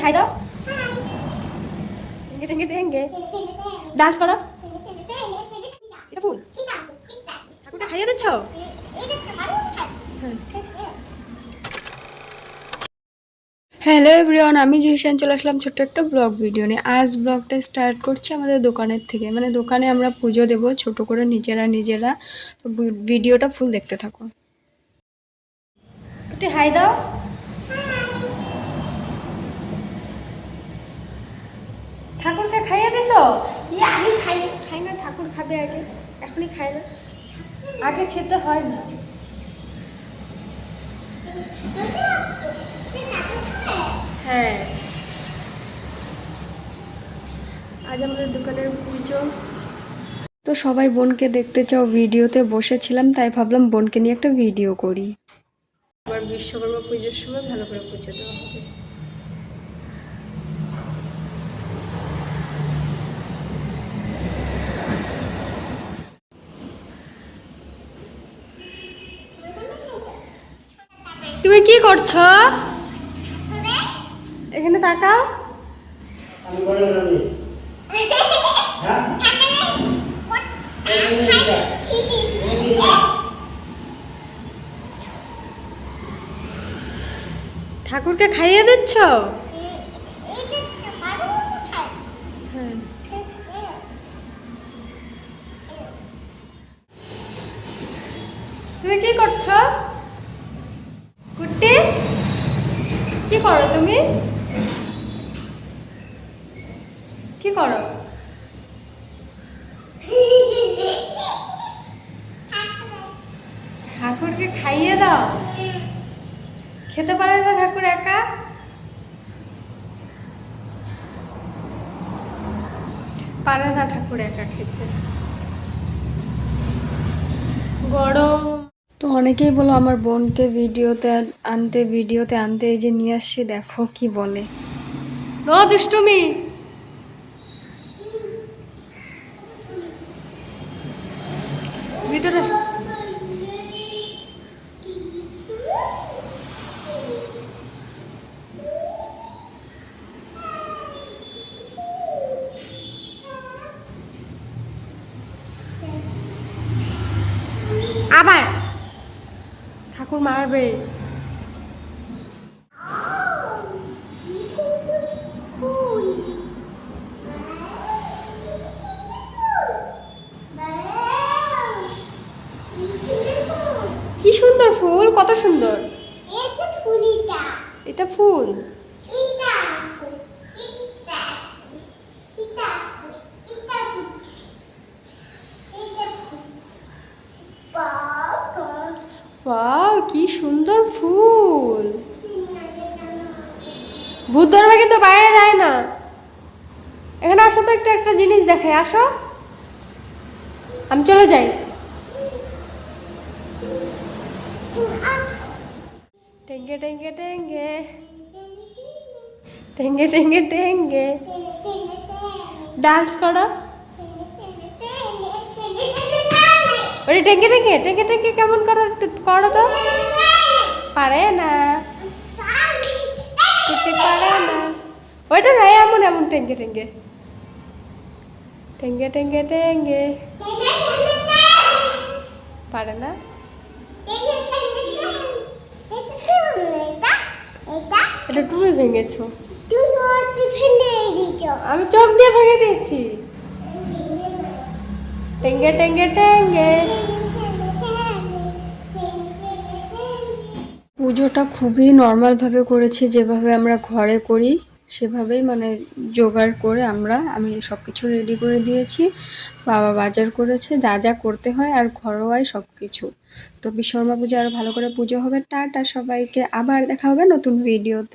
খাই দাও। টেঙ্গে টেঙ্গে টেঙ্গে ডান্স করো। এটা ফুল ঠাকুরকে খাইয়ে দিচ্ছ? হ্যালো এভরিওয়ান, আমি জিশান চলে আসলাম ছোট্ট একটা ব্লগ ভিডিও নিয়ে। আজ ব্লগটা স্টার্ট করছি আমাদের দোকানের থেকে, মানে দোকানে আমরা পুজো দেব ছোট করে নিজেরা। তো ভিডিওটা ফুল দেখতে থাকো। একটু হাই দাও। ঠাকুরকে খাইয়ে দিছো? আগে খাই না, ঠাকুর খাবে আগে, এখনই খাই না, আগে খেতে হয় না। হ্যাঁ, আজ আমাদের দোকানের পুজো। তো সবাই বোনকে দেখতে চাও ভিডিওতে বসেছিলাম, তাই ভাবলাম বোনকে নিয়ে একটা ভিডিও করি। আবার বিশ্বকর্মা পুজোর সময় ভালো করে পুজো দেওয়া হবে। তুমি কি করছো? এখানে তাকাও। ঠাকুরকে খাইয়ে দিচ্ছ? হ্যাঁ। তুমি কি করছো কুট্টি? কি করো তুমি? কি করো? ঠাকুরকে খাইয়ে দাও। খেতে পারে না ঠাকুর একা? পারে না ঠাকুর একা খেতে, গরম। তো অনেকেই বলো আমার বোনকে ভিডিওতে আনতে, এই যে নিয়ে আসছি, দেখো কি বলে। নো দুষ্টুমি। ভিতরে আবার ঠাকুর মারবে। কি সুন্দর ফুল, কত সুন্দর। এটা ফুল। ওয়াও, কি সুন্দর ফুল। ভূত ধরবে কিন্তু বাইরে যায় না। এখানে আসো তো, একটা জিনিস দেখাই, আসো। আমি চলে যাই। টেঙ্গে টেঙ্গে টেঙ্গে টেঙ্গে টেঙ্গে টেঙ্গে ডান্স করো। ওই টেঙ্গে টেঙ্গে টেঙ্গে টেঙ্গে কেমন করো, করো তো। পারে না, পারে না। ওইটা নাই, এমন এমন টেঙ্গে টেঙ্গে টেঙ্গে টেঙ্গে টেঙ্গে পারে না। এটা তুমি ভেঙেছো। আমি চোখ দিয়ে ভেঙে দিয়েছি। টেঙ্গে টেঙ্গে টেঙ্গে। পুজোটা খুবই নর্মালভাবে করেছি, যেভাবে আমরা ঘরে করি সেভাবেই, মানে জোগাড় করে আমি সব কিছু রেডি করে দিয়েছি। বাবা বাজার করেছে, যা যা করতে হয় আর ঘরোয়াই সব কিছু। তো বিশ্বকর্মা পুজো আরও ভালো করে পুজো হবে। টাটা সবাইকে, আবার দেখা হবে নতুন ভিডিওতে।